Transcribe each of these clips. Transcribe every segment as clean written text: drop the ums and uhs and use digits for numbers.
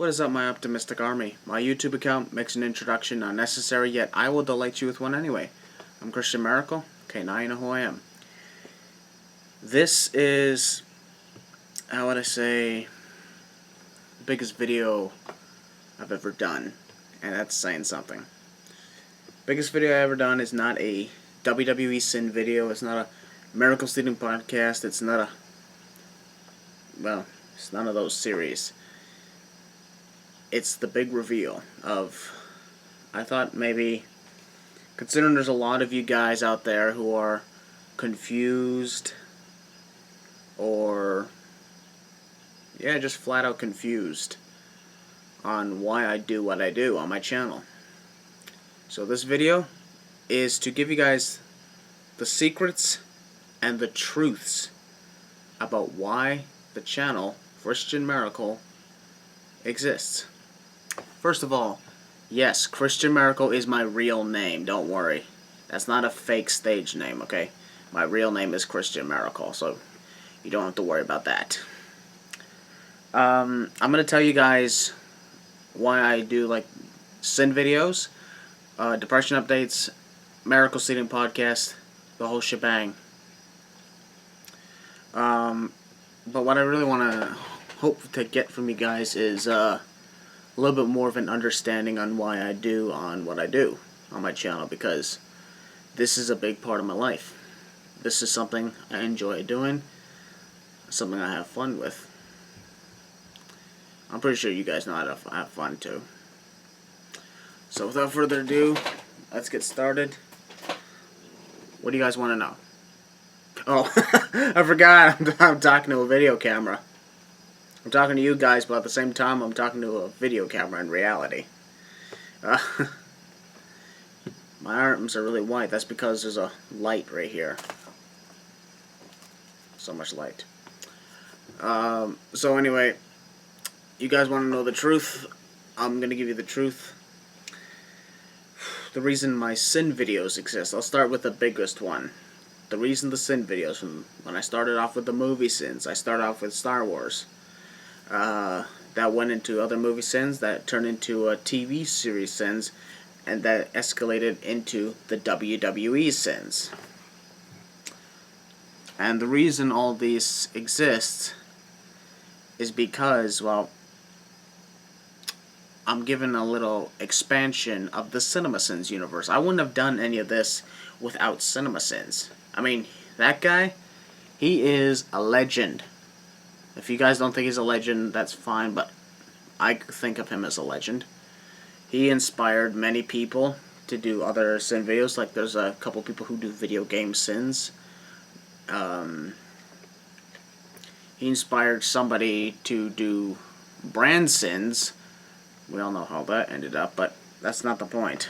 What is up, my optimistic army? My YouTube account makes an introduction unnecessary, yet I will delight you with one anyway. I'm Christian Maracle. Okay, now you know who I am. This is, how would I say, the biggest video I've ever done, and that's saying something. Biggest video I've ever done is not a WWE Sin video. It's not a Maracle Seeding podcast. It's not a, well, it's none of those series. It's the big reveal of, I thought maybe, considering there's a lot of you guys out there who are confused or, yeah, just flat out confused on why I do what I do on my channel. So this video is to give you guys the secrets and the truths about why the channel Christian Maracle exists. First of all, yes, Christian Maracle is my real name, don't worry. That's not a fake stage name, okay? My real name is Christian Maracle, so you don't have to worry about that. I'm going to tell you guys why I do, like, sin videos, depression updates, Maracle Seeding podcast, the whole shebang. But what I really want to hope to get from you guys is a little bit more of an understanding on why I do on what I do on my channel, because this is a big part of my life. This is something I enjoy doing, something I have fun with. I'm pretty sure you guys know how to have fun too. So without further ado, let's get started. What do you guys want to know? Oh, I forgot I'm talking to a video camera. I'm talking to you guys, but at the same time I'm talking to a video camera in reality. My arms are really white. That's because there's a light right here. So much light. So anyway, you guys want to know the truth? I'm going to give you the truth. The reason my sin videos exist. I'll start with the biggest one. The reason the sin videos, from when I started off with the movie sins, I started off with Star Wars. That went into other movie sins, that turned into a TV series sins, and that escalated into the WWE sins. And the reason all these exist is because, well, I'm given a little expansion of the CinemaSins universe. I wouldn't have done any of this without CinemaSins. I mean, that guy, he is a legend. If you guys don't think he's a legend, that's fine, but I think of him as a legend. He inspired many people to do other sin videos, like there's a couple people who do video game sins. He inspired somebody to do brand sins. We all know how that ended up, but that's not the point.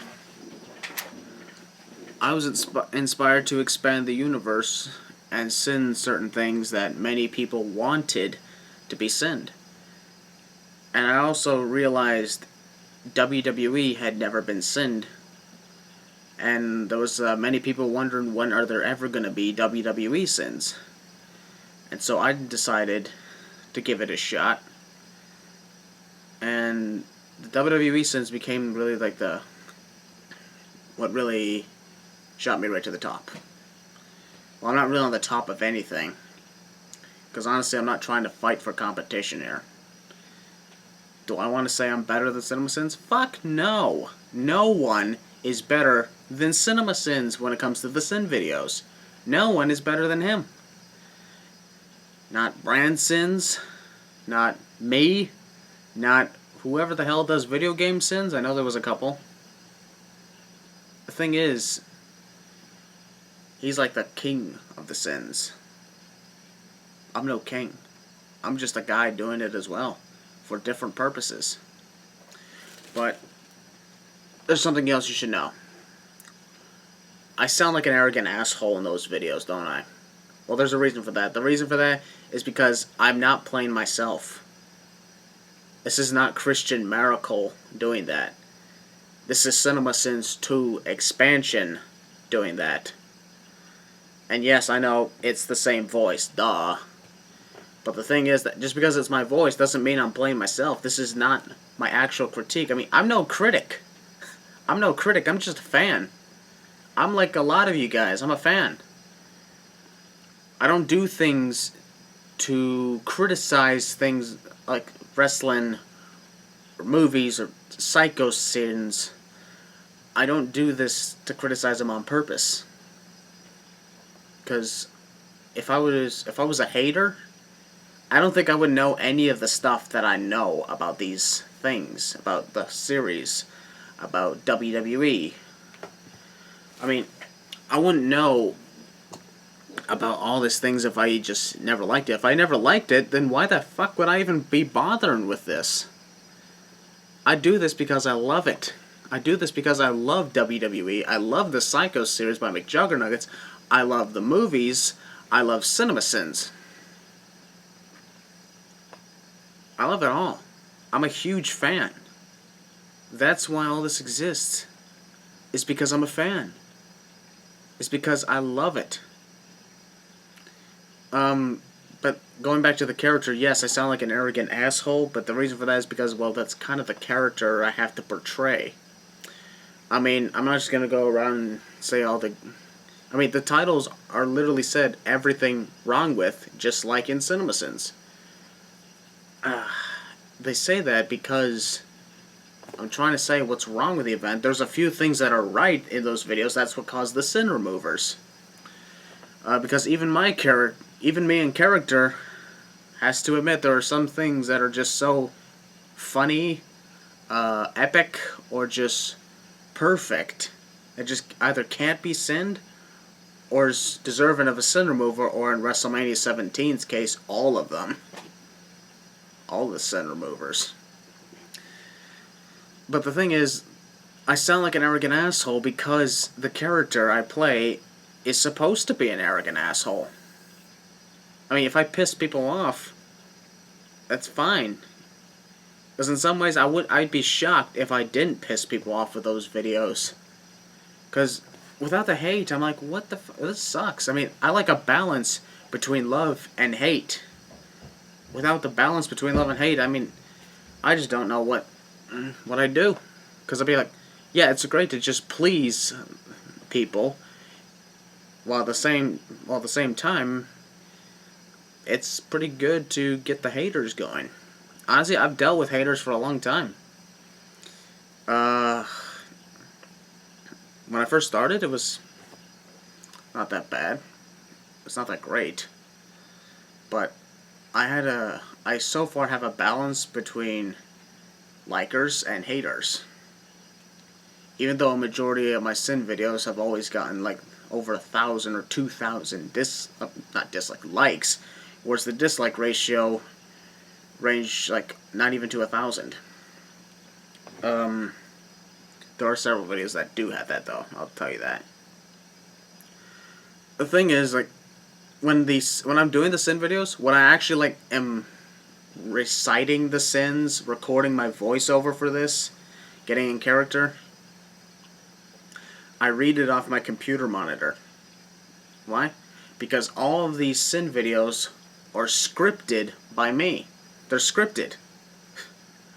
I was inspired to expand the universe and sin certain things that many people wanted to be sinned. And I also realized WWE had never been sinned, and there was many people wondering, when are there ever going to be WWE sins? And so I decided to give it a shot, and the WWE sins became really like what really shot me right to the top. Well, I'm not really on the top of anything, because honestly I'm not trying to fight for competition here. Do I want to say I'm better than CinemaSins? Fuck no! No one is better than CinemaSins when it comes to the sin videos. No one is better than him. Not brand sins, not me, not whoever the hell does video game sins. I know there was a couple. The thing is, he's like the king of the sins. I'm no king. I'm just a guy doing it as well, for different purposes. But there's something else you should know. I sound like an arrogant asshole in those videos, don't I? Well, there's a reason for that. The reason for that is because I'm not playing myself. This is not Christian Maracle doing that. This is CinemaSins 2 expansion doing that. And yes, I know it's the same voice, duh. But the thing is that just because it's my voice doesn't mean I'm playing myself. This is not my actual critique. I mean, I'm no critic. I'm no critic. I'm just a fan. I'm like a lot of you guys. I'm a fan. I don't do things to criticize things like wrestling or movies or psycho sins. I don't do this to criticize them on purpose. Because if I was a hater, I don't think I would know any of the stuff that I know about these things, about the series, about WWE. I mean, I wouldn't know about all these things if I just never liked it. If I never liked it, then why the fuck would I even be bothering with this? I do this because I love it. I do this because I love WWE. I love the Psycho series by McJuggernuggets. I love the movies. I love CinemaSins. I love it all. I'm a huge fan. That's why all this exists. It's because I'm a fan. It's because I love it. But going back to the character, yes, I sound like an arrogant asshole, but the reason for that is because, well, that's kind of the character I have to portray. I mean, I'm not just gonna go around and say all the... I mean, the titles are literally said everything wrong with, just like in CinemaSins. They say that because I'm trying to say what's wrong with the event. There's a few things that are right in those videos. That's what caused the sin removers. Because even me in character has to admit there are some things that are just so funny, epic, or just perfect. That just either can't be sinned or is deserving of a sin remover, or in WrestleMania 17's case, all of them. All the sin removers. But the thing is, I sound like an arrogant asshole because the character I play is supposed to be an arrogant asshole. I mean, if I piss people off, that's fine. Because in some ways, I'd be shocked if I didn't piss people off with those videos. Because without the hate, I'm like, what the fuck? This sucks. I mean, I like a balance between love and hate. Without the balance between love and hate, I mean, I just don't know what I do. Because I'd be like, yeah, it's great to just please people, while at the same time, it's pretty good to get the haters going. Honestly, I've dealt with haters for a long time. When I first started, it was not that bad. It's not that great. But I so far have a balance between likers and haters. Even though a majority of my sin videos have always gotten like over 1,000 or 2,000 likes, whereas the dislike ratio range like not even to 1,000. There are several videos that do have that though, I'll tell you that. The thing is, like, when I'm doing the sin videos, when I actually like am reciting the sins, recording my voiceover for this, getting in character, I read it off my computer monitor. Why? Because all of these sin videos are scripted by me. They're scripted.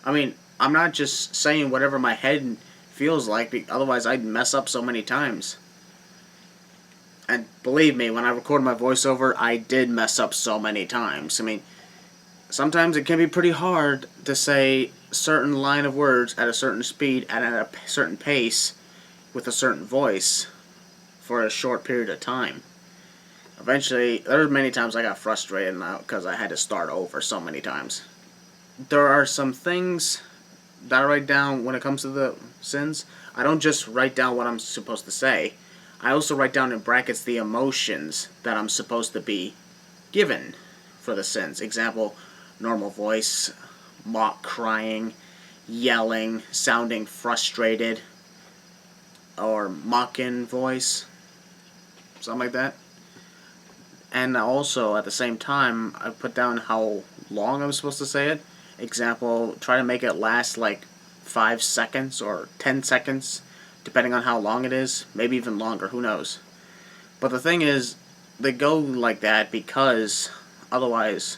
I mean, I'm not just saying whatever my head feels like, otherwise I'd mess up so many times. And believe me, when I record my voiceover, I did mess up so many times. I mean, sometimes it can be pretty hard to say a certain line of words at a certain speed and at a certain pace with a certain voice for a short period of time. Eventually, there were many times I got frustrated because I had to start over so many times. There are some things that I write down when it comes to the sins. I don't just write down what I'm supposed to say. I also write down in brackets the emotions that I'm supposed to be given for the sins. Example, normal voice, mock crying, yelling, sounding frustrated, or mocking voice, something like that. And also, at the same time, I put down how long I'm supposed to say it. Example, try to make it last like 5 seconds or 10 seconds, depending on how long it is. Maybe even longer, who knows. But the thing is, they go like that because otherwise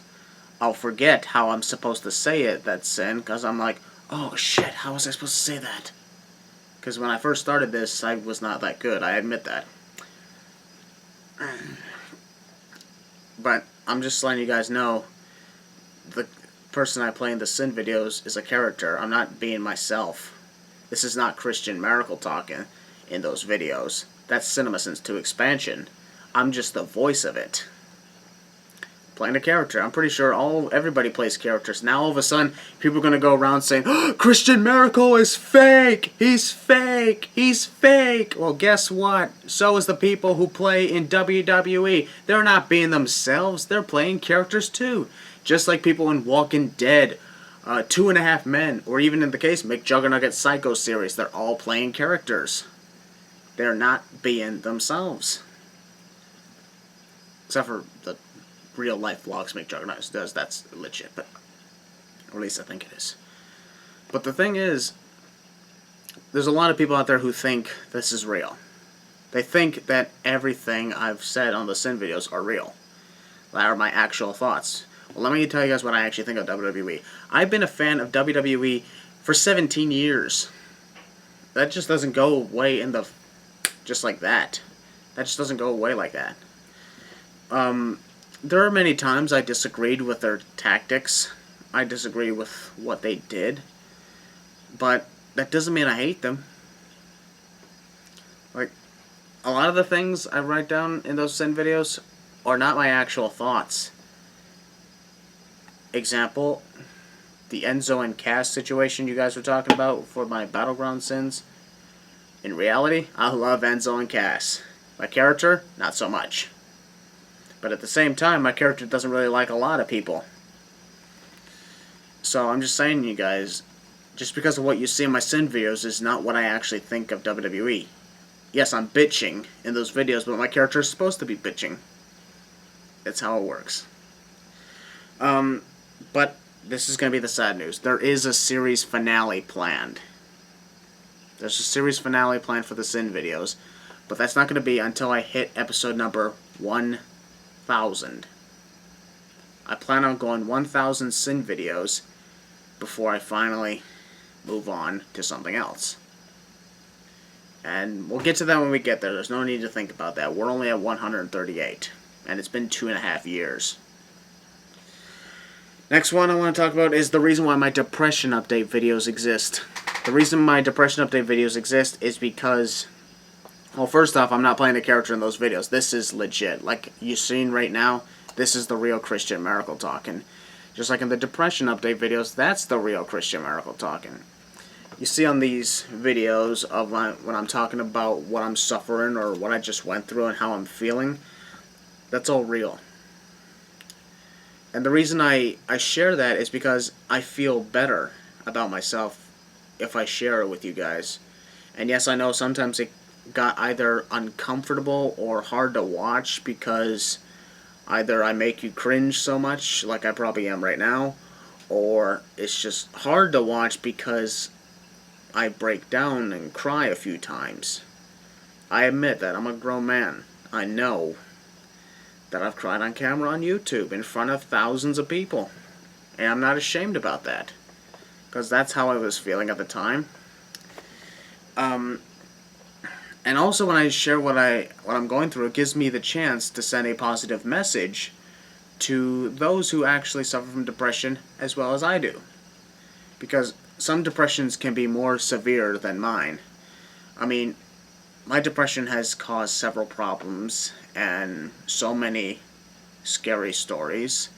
I'll forget how I'm supposed to say it, that sin, because I'm like, Oh shit, how was I supposed to say that? Because when I first started this, I was not that good, I admit that. But I'm just letting you guys know, the person I play in the Sin videos is a character. I'm not being myself. This is not Christian Maracle talking in those videos. That's CinemaSins 2 expansion. I'm just the voice of it. Playing a character. I'm pretty sure everybody plays characters. Now all of a sudden, people are going to go around saying, oh, Christian Maracle is fake! He's fake! He's fake! Well, guess what? So is the people who play in WWE. They're not being themselves. They're playing characters too. Just like people in Walking Dead, 2.5 Men, or even in the case McJuggernaught's Psycho series, they're all playing characters. They're not being themselves. Except for the real life vlogs McJuggernaut does, that's legit, but or at least I think it is. But the thing is, there's a lot of people out there who think this is real. They think that everything I've said on the Sin videos are real. That are my actual thoughts. Well, let me tell you guys what I actually think of WWE. I've been a fan of WWE for 17 years. That just doesn't go away in the... just like that. That just doesn't go away like that. There are many times I disagreed with their tactics. I disagree with what they did. But that doesn't mean I hate them. Like, a lot of the things I write down in those Sin videos are not my actual thoughts. Example, the Enzo and Cass situation you guys were talking about for my Battleground Sins. In reality, I love Enzo and Cass. My character, not so much. But at the same time, my character doesn't really like a lot of people. So I'm just saying to you guys, just because of what you see in my Sin videos is not what I actually think of WWE. Yes, I'm bitching in those videos, but my character is supposed to be bitching. That's how it works. But this is going to be the sad news. There is a series finale planned. There's a series finale planned for the Sin videos, but that's not going to be until I hit episode number 1,000. I plan on going 1,000 Sin videos before I finally move on to something else. And we'll get to that when we get there. There's no need to think about that. We're only at 138, and it's been 2.5 years. Next one I want to talk about is the reason why my depression update videos exist. The reason my depression update videos exist is because, well, first off, I'm not playing a character in those videos. This is legit. Like you're seeing right now, this is the real Christian Maracle talking. Just like in the depression update videos, that's the real Christian Maracle talking. You see on these videos of when I'm talking about what I'm suffering or what I just went through and how I'm feeling, that's all real. And the reason I share that is because I feel better about myself if I share it with you guys. And yes, I know sometimes it got either uncomfortable or hard to watch because either I make you cringe so much, like I probably am right now, or it's just hard to watch because I break down and cry a few times. I admit that. I'm a grown man. I know that I've cried on camera on YouTube in front of thousands of people. And I'm not ashamed about that. Because that's how I was feeling at the time. And also when I share what I'm going through, it gives me the chance to send a positive message to those who actually suffer from depression as well as I do. Because some depressions can be more severe than mine. I mean, my depression has caused several problems and so many scary stories,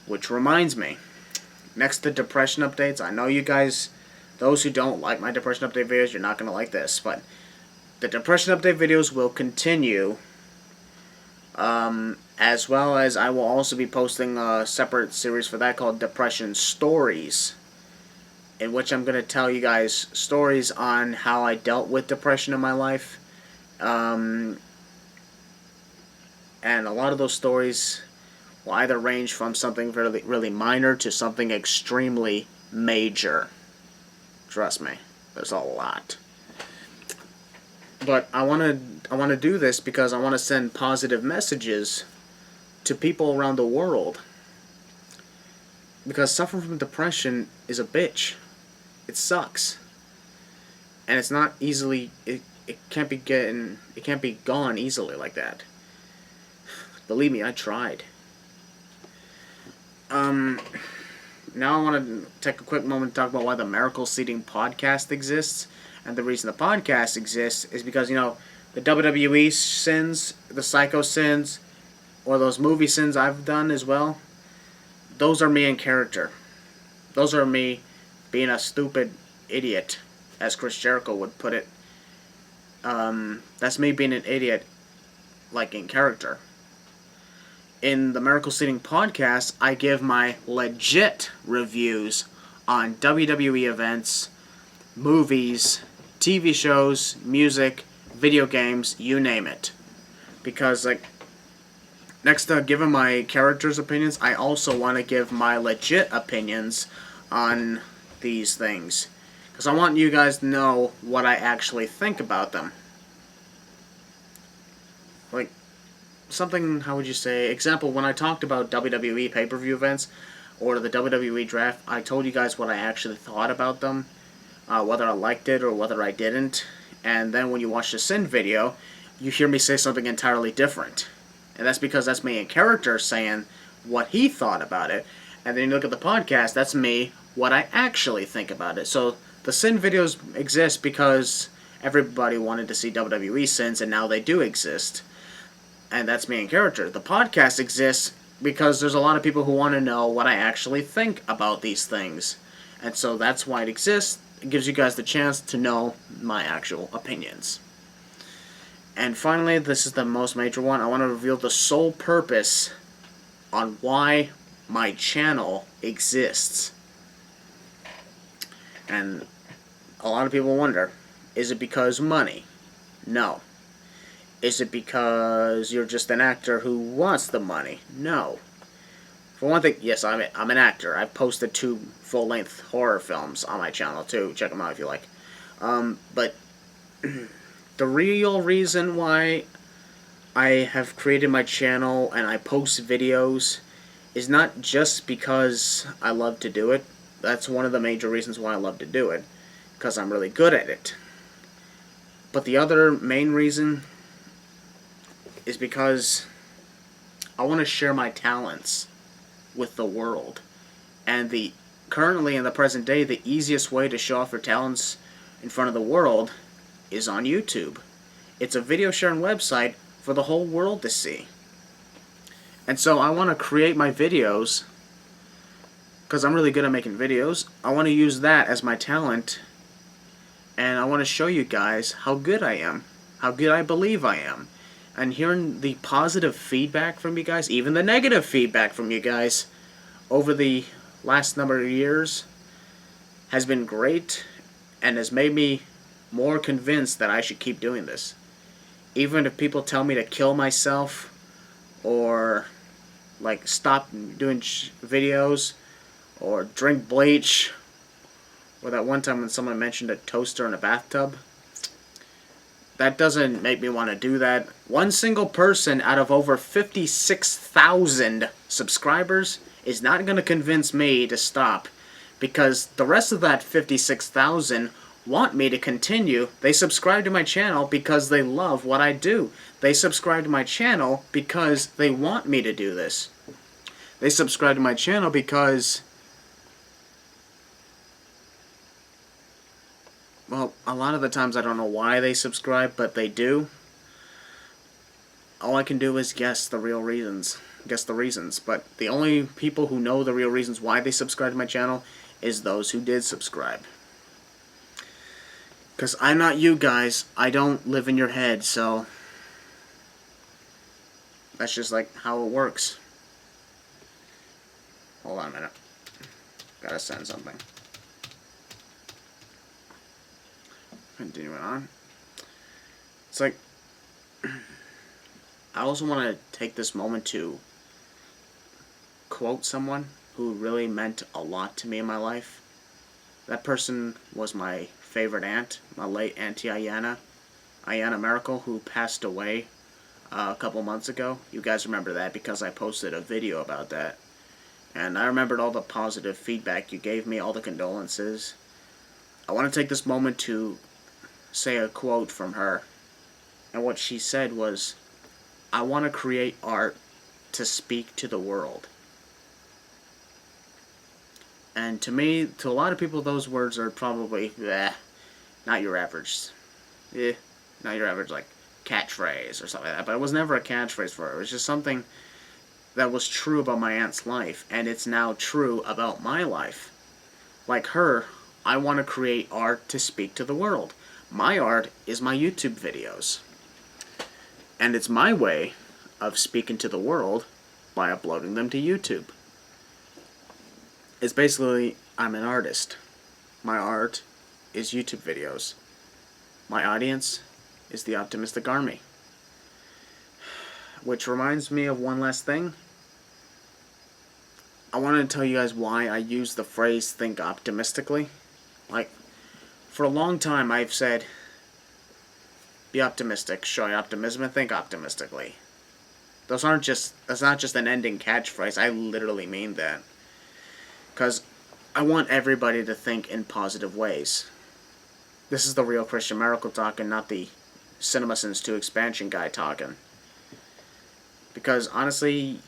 which reminds me, next to depression updates, I know you guys, those who don't like my depression update videos, you're not going to like this, but the depression update videos will continue, as well as I will also be posting a separate series for that called Depression Stories, in which I'm going to tell you guys stories on how I dealt with depression in my life. And a lot of those stories will either range from something really, really minor to something extremely major. Trust me, there's a lot. But I want to do this because I want to send positive messages to people around the world. Because suffering from depression is a bitch. It sucks. And it's not easily, it can't be gone easily like that. Believe me, I tried. Now I want to take a quick moment to talk about why the Maracle Seating podcast exists. And the reason the podcast exists is because, the WWE sins, the Psycho sins, or those movie sins I've done as well, those are me in character. Those are me being a stupid idiot, as Chris Jericho would put it. That's me being an idiot, like in character. In the Maracle Seating podcast, I give my legit reviews on WWE events, movies, TV shows, music, video games, you name it. Because, next to giving my characters' opinions, I also want to give my legit opinions on these things. Because I want you guys to know what I actually think about them. Something, how would you say, example, when I talked about WWE pay-per-view events, or the WWE draft, I told you guys what I actually thought about them, whether I liked it or whether I didn't, and then when you watch the Sin video, you hear me say something entirely different. And that's because that's me in character saying what he thought about it, and then you look at the podcast, that's me, what I actually think about it. So the Sin videos exist because everybody wanted to see WWE Sins, and now they do exist. And that's me in character. The podcast exists because there's a lot of people who want to know what I actually think about these things. And so that's why it exists. It gives you guys the chance to know my actual opinions. And finally, this is the most major one. I want to reveal the sole purpose on why my channel exists. And a lot of people wonder, is it because money? No. Is it because you're just an actor who wants the money? No. For one thing, yes, I'm an actor. I've posted 2 full-length horror films on my channel, too. Check them out if you like. But the real reason why I have created my channel and I post videos is not just because I love to do it. That's one of the major reasons why I love to do it, because I'm really good at it. But the other main reason is because I want to share my talents with the world. And currently in the present day, the easiest way to show off your talents in front of the world is on YouTube. It's a video sharing website for the whole world to see. And so I want to create my videos, because I'm really good at making videos. I want to use that as my talent, and I want to show you guys how good I am, how good I believe I am. And hearing the positive feedback from you guys, even the negative feedback from you guys, over the last number of years has been great and has made me more convinced that I should keep doing this. Even if people tell me to kill myself or stop doing videos or drink bleach, or that one time when someone mentioned a toaster in a bathtub, that doesn't make me want to do that. One single person out of over 56,000 subscribers is not going to convince me to stop, because the rest of that 56,000 want me to continue. They subscribe to my channel because they love what I do. They subscribe to my channel because they want me to do this. They subscribe to my channel because, well, a lot of the times I don't know why they subscribe, but they do. All I can do is guess the real reasons. But the only people who know the real reasons why they subscribe to my channel is those who did subscribe. Because I'm not you guys. I don't live in your head, so that's just how it works. Hold on a minute. Gotta send something. Continuing on. It's I also want to take this moment to quote someone who really meant a lot to me in my life. That person was my favorite aunt, my late Auntie Ayanna Maracle, who passed away a couple months ago. You guys remember that because I posted a video about that. And I remembered all the positive feedback you gave me, all the condolences. I want to take this moment to say a quote from her. And what she said was, I want to create art to speak to the world. And to me, to a lot of people, those words are probably, not your average, not your average, like, catchphrase or something like that. But it was never a catchphrase for her. It was just something that was true about my aunt's life, and it's now true about my life. Like her, I want to create art to speak to the world. My art is my YouTube videos. And it's my way of speaking to the world by uploading them to YouTube. It's basically, I'm an artist. My art is YouTube videos. My audience is the Optimistic Army. Which reminds me of one last thing. I wanted to tell you guys why I use the phrase think optimistically. Like, for a long time I've said, be optimistic, show your optimism, and think optimistically. That's not just an ending catchphrase. I literally mean that. Because I want everybody to think in positive ways. This is the real Christian Maracle talking, not the CinemaSins 2 expansion guy talking. Because honestly,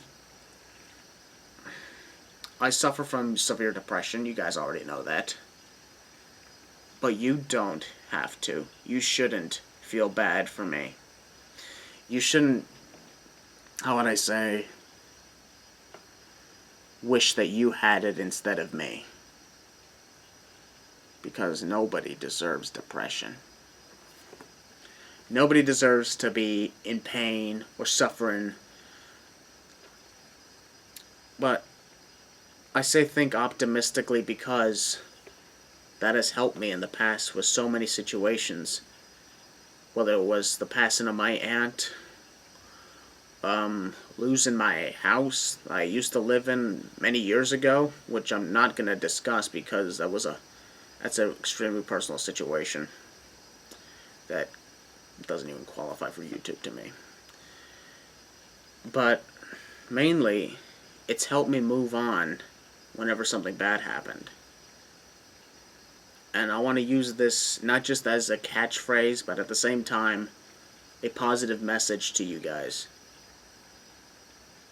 I suffer from severe depression. You guys already know that. But you don't have to. You shouldn't feel bad for me. You shouldn't, how would I say, wish that you had it instead of me. Because nobody deserves depression. Nobody deserves to be in pain or suffering. But I say think optimistically because that has helped me in the past with so many situations. Whether it was the passing of my aunt, losing my house I used to live in many years ago, which I'm not going to discuss because that's an extremely personal situation that doesn't even qualify for YouTube to me. But mainly, it's helped me move on whenever something bad happened. And I want to use this not just as a catchphrase, but at the same time, a positive message to you guys.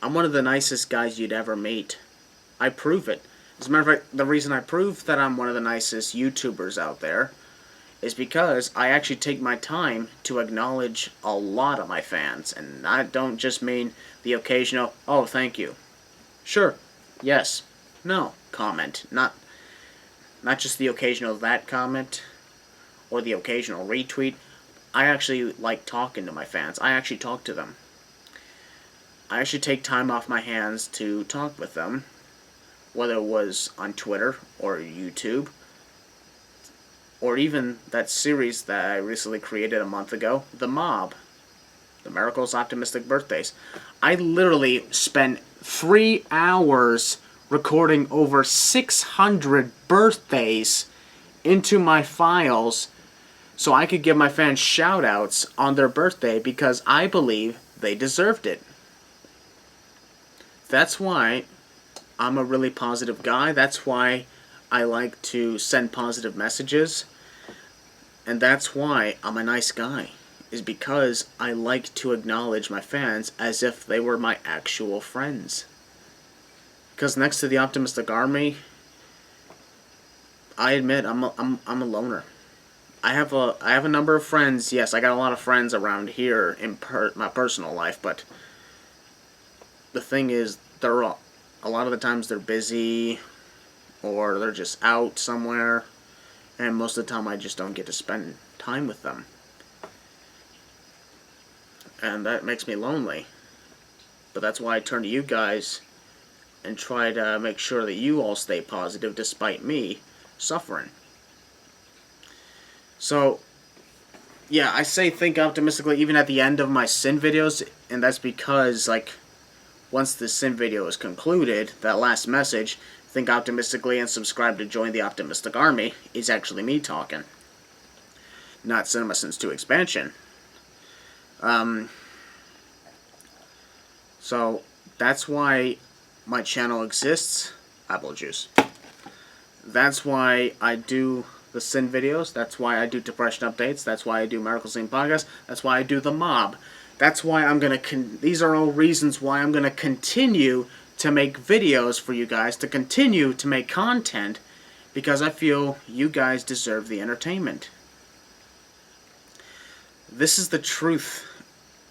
I'm one of the nicest guys you'd ever meet. I prove it. As a matter of fact, the reason I prove that I'm one of the nicest YouTubers out there is because I actually take my time to acknowledge a lot of my fans. And I don't just mean the occasional, oh, thank you. Sure, yes, no comment. Not just the occasional that comment or the occasional retweet. I actually like talking to my fans. I actually talk to them. I actually take time off my hands to talk with them, whether it was on Twitter or YouTube, or even that series that I recently created a month ago, The Mob, The Maracle's Optimistic Birthdays. I literally spent 3 hours recording over 600 birthdays into my files so I could give my fans shout-outs on their birthday because I believe they deserved it. That's why I'm a really positive guy. That's why I like to send positive messages. And that's why I'm a nice guy. Is because I like to acknowledge my fans as if they were my actual friends. Because next to the Optimistic Army, I admit I'm a loner. I have a number of friends. Yes, I got a lot of friends around here in my personal life, but the thing is, a lot of the times they're busy or they're just out somewhere, and most of the time I just don't get to spend time with them. And that makes me lonely. But that's why I turn to you guys and try to make sure that you all stay positive despite me suffering. So, yeah, I say think optimistically even at the end of my sin videos, and that's because, like, once the sin video is concluded, that last message, think optimistically and subscribe to join the Optimistic Army, is actually me talking. Not CinemaSins 2 expansion. So, that's why my channel exists. Apple juice. That's why I do the Sin videos. That's why I do Depression Updates. That's why I do Maracle Scene Podcast. That's why I do The Mob. That's why I'm going to... These are all reasons why I'm going to continue to make videos for you guys, to continue to make content, because I feel you guys deserve the entertainment. This is the truth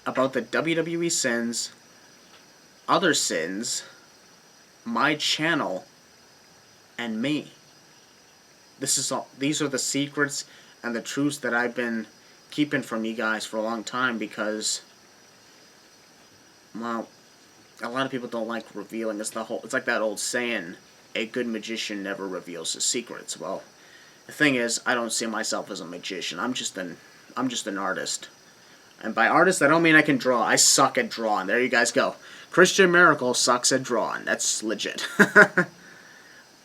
about the WWE sins, other sins, my channel, and me. These are the secrets and the truths that I've been keeping from you guys for a long time, because, well, a lot of people don't like revealing. It's like that old saying, a good magician never reveals his secrets. Well, the thing is, I don't see myself as a magician. I'm just an artist. And by artist, I don't mean I can draw. I suck at drawing. There you guys go. Christian Maracle sucks at drawing. That's legit.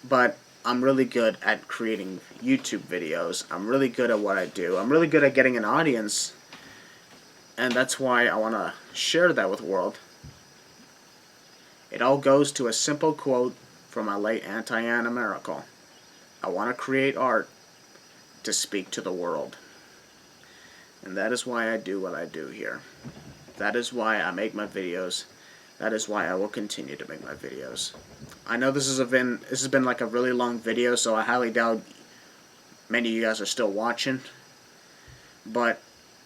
But I'm really good at creating YouTube videos. I'm really good at what I do. I'm really good at getting an audience. And that's why I want to share that with the world. It all goes to a simple quote from my late Aunt Diana Maracle. I want to create art to speak to the world. And that is why I do what I do here. That is why I make my videos. That is why I will continue to make my videos. I know this has been like a really long video, so I highly doubt many of you guys are still watching. But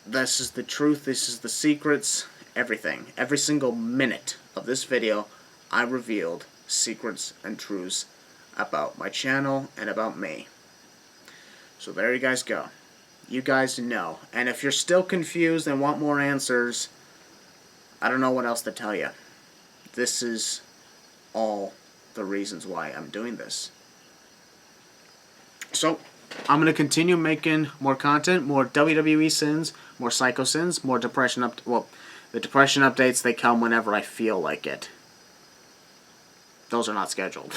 this is the truth. This is the secrets. Everything. Every single minute of this video, I revealed secrets and truths about my channel and about me. So there you guys go. You guys know. And if you're still confused and want more answers, I don't know what else to tell you. This is all the reasons why I'm doing this. So, I'm going to continue making more content, more WWE sins, more psycho sins, more depression the depression updates, they come whenever I feel like it. Those are not scheduled.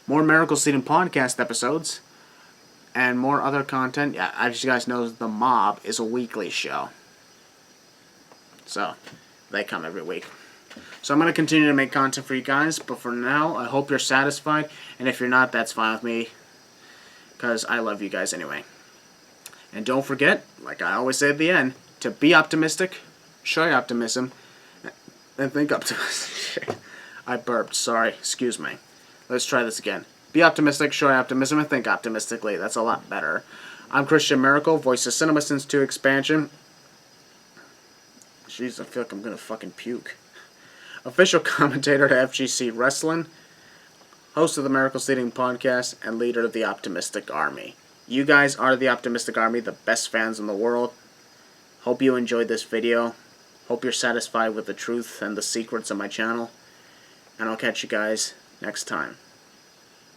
More Maracle Seed and podcast episodes, and more other content. Yeah, as you guys know, The Mob is a weekly show. So, they come every week. So I'm going to continue to make content for you guys, but for now, I hope you're satisfied, and if you're not, that's fine with me, because I love you guys anyway. And don't forget, like I always say at the end, to be optimistic, show your optimism, and think optimistic. I burped, sorry, excuse me. Let's try this again. Be optimistic, show your optimism, and think optimistically. That's a lot better. I'm Christian Maracle, voice of Cinema Sins 2 Expansion. Jeez, I feel like I'm going to fucking puke. Official commentator to FGC Wrestling, host of the Maracle Seeding Podcast, and leader of the Optimistic Army. You guys are the Optimistic Army, the best fans in the world. Hope you enjoyed this video. Hope you're satisfied with the truth and the secrets of my channel. And I'll catch you guys next time.